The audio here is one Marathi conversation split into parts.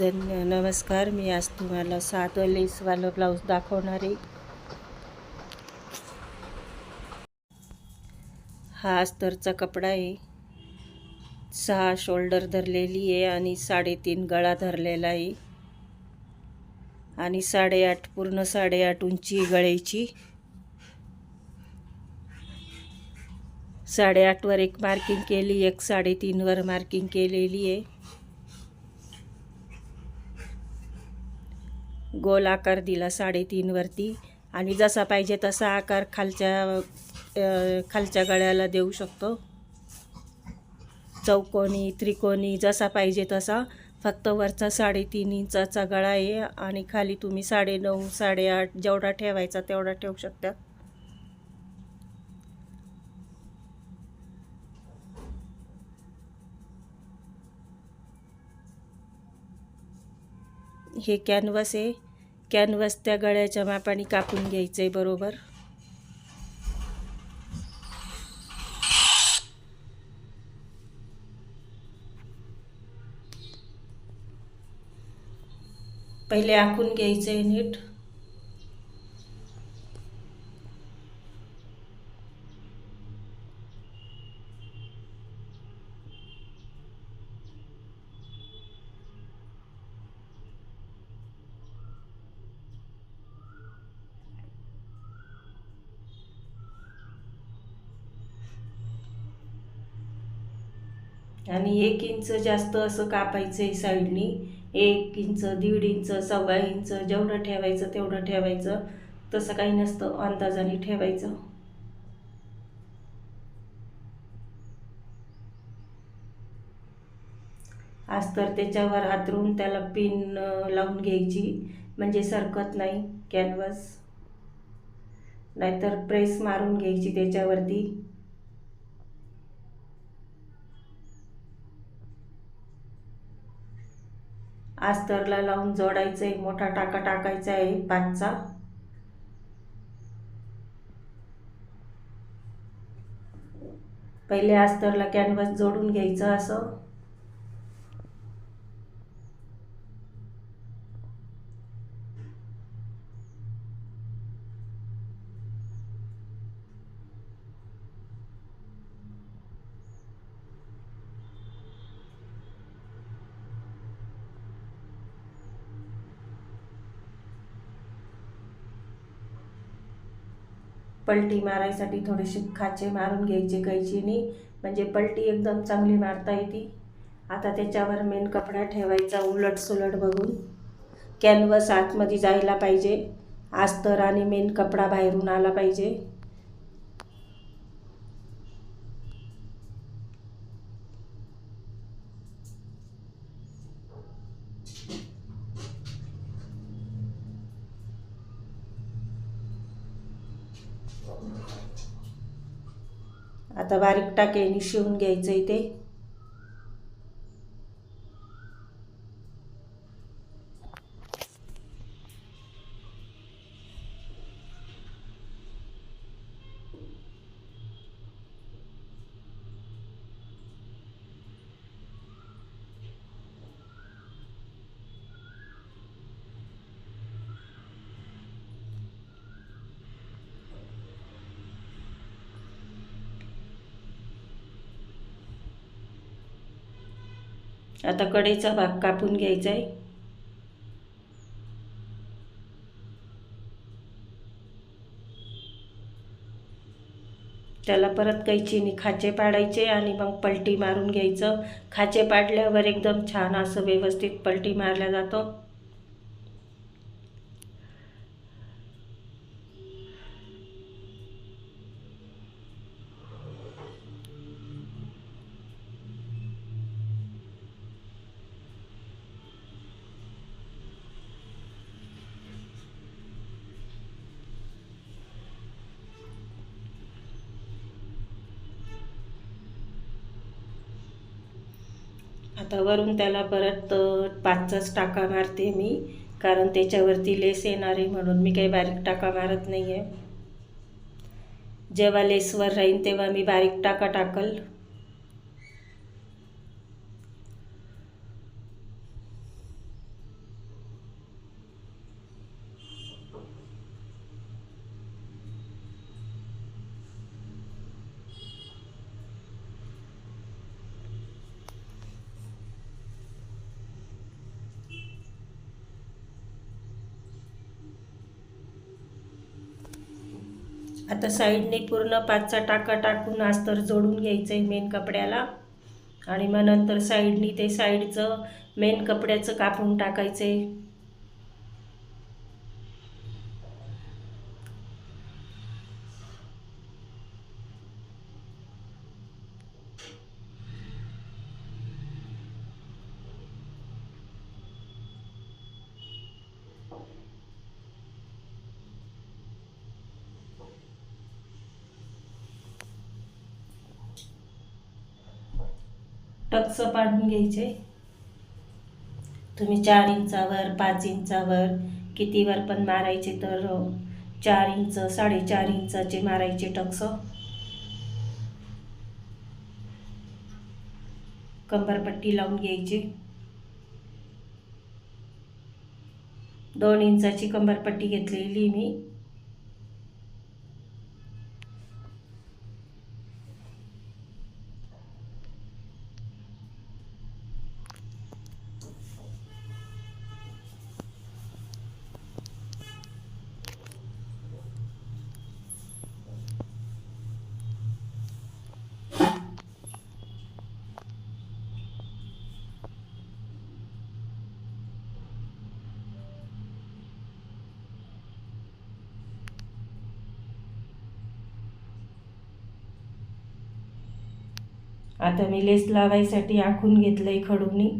नमस्कार. मी आज तुम्हाला साधं लेसवालं ब्लाऊज दाखवणार आहे. हा अस्तरचा कपडा आहे. 6 शोल्डर धरलेली आहे आणि 3.5 गळा धरलेला आहे आणि 8.5 पूर्ण 8.5 उंची गळ्याची. 8.5 वर एक मार्किंग केली, एक 3.5 वर मार्किंग केलेली आहे. गोल आकार दिला 3.5 वरती आणि जसा पाहिजे तसा आकार खालच्या गळ्याला देऊ शकतो. चौकोनी, त्रिकोणी जसा पाहिजे तसा. फक्त वरचा 3.5 इंचाचा गळा आहे आणि खाली तुम्ही 9.5 8.5 जेवढा ठेवायचा तेवढा ठेवू शकता. हे कॅनव्हास आहे. कॅनव्हास त्या गळ्याच्या मापाने कापून घ्यायचं आहे बरोबर. पहिले आखून घ्यायचं आहे नीट. आणि 1 इंच जास्त असं कापायचं आहे साईडनी. 1 इंच, 1.5 इंच, 1.25 इंच जेवढं ठेवायचं तेवढं ठेवायचं. तसं काही नसतं, अंदाजाने ठेवायचं. अस्तर त्याच्यावर हातरून त्याला पिन लावून घ्यायची म्हणजे सरकत नाही कॅनव्हास. नाहीतर प्रेस मारून घ्यायची त्याच्यावरती. अस्तरला लावून जोडायचं आहे. मोठा टाका टाकायचा आहे 5चा. पहिले अस्तरला कॅनव्हास जोडून घ्यायचं असं. पलटी मारायसाठी थोडेसे खाचे मारून घ्यायचे कैचीने, म्हणजे पलटी एकदम चांगली मारता येते. आता त्याच्यावर मेन कपडा ठेवायचा उलट सुलट बघून. कॅनव्हास आतमध्ये जायला पाहिजे, अस्तर आणि मेन कपडा बाहेरून आला पाहिजे. आता बारीक टाक्याने शिवून घ्यायचं आहे ते. आता कडेचा भाग कापून घ्यायचा आहे. त्याला परत कैचीने खाचे पाडायचे आणि मग पलटी मारून घ्यायचं. खाचे पाडल्यावर एकदम छान असं व्यवस्थित पलटी मारल्या जातं. आता वरून त्याला परत 5चाच टाका मारते मी, कारण त्याच्यावरती लेस येणार आहे म्हणून मी काही बारीक टाका मारत नाही आहे. जेव्हा लेसवर राहीन तेव्हा मी बारीक टाका टाकल. आता साईडने पूर्ण 5चा टाका टाकून अस्तर जोडून घ्यायचं आहे मेन कपड्याला आणि मग नंतर साईडनी ते साईडचं मेन कपड्याचं कापून टाकायचं आहे. टक्स पाडून घ्यायचे. तुम्ही 4 इंचावर 5 इंचावर कितीवर पण मारायचे तर 4 इंच 4.5 इंचाचे मारायचे टक्स. कंबरपट्टी लावून घ्यायची. 2 इंचाची कंबरपट्टी घेतलेली मी. आता मी लेस लावायसाठी आखून घेतलंय खडूनी.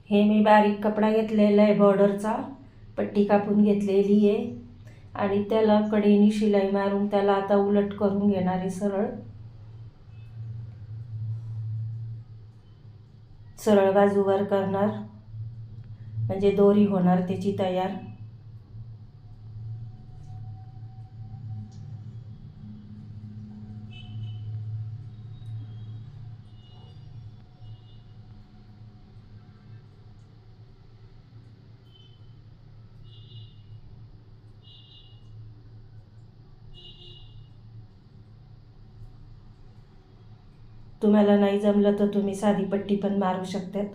हे मी बारीक कपडा घेतलेला आहे बॉर्डरचा. पट्टी कापून घेतलेली आहे आणि त्याला कडेनी शिलाई मारून त्याला आता उलट करून घेणार आहे. सरळ सरळ बाजूवर करणार म्हणजे दोरी होणार त्याची तयार. तुम्हाला नाही जमलं तर तुम्ही साधी पट्टी पण मारू शकतात.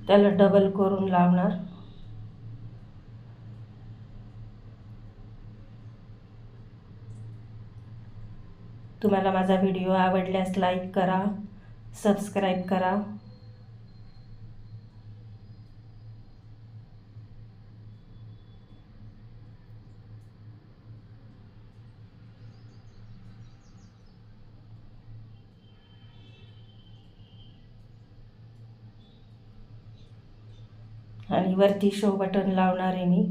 त्याला डबल करून लावणार. तुम्हाला माझा व्हिडिओ आवडल्यास लाईक करा, सबस्क्राईब करा. आणि वरती शो बटन लावणार आहे मी.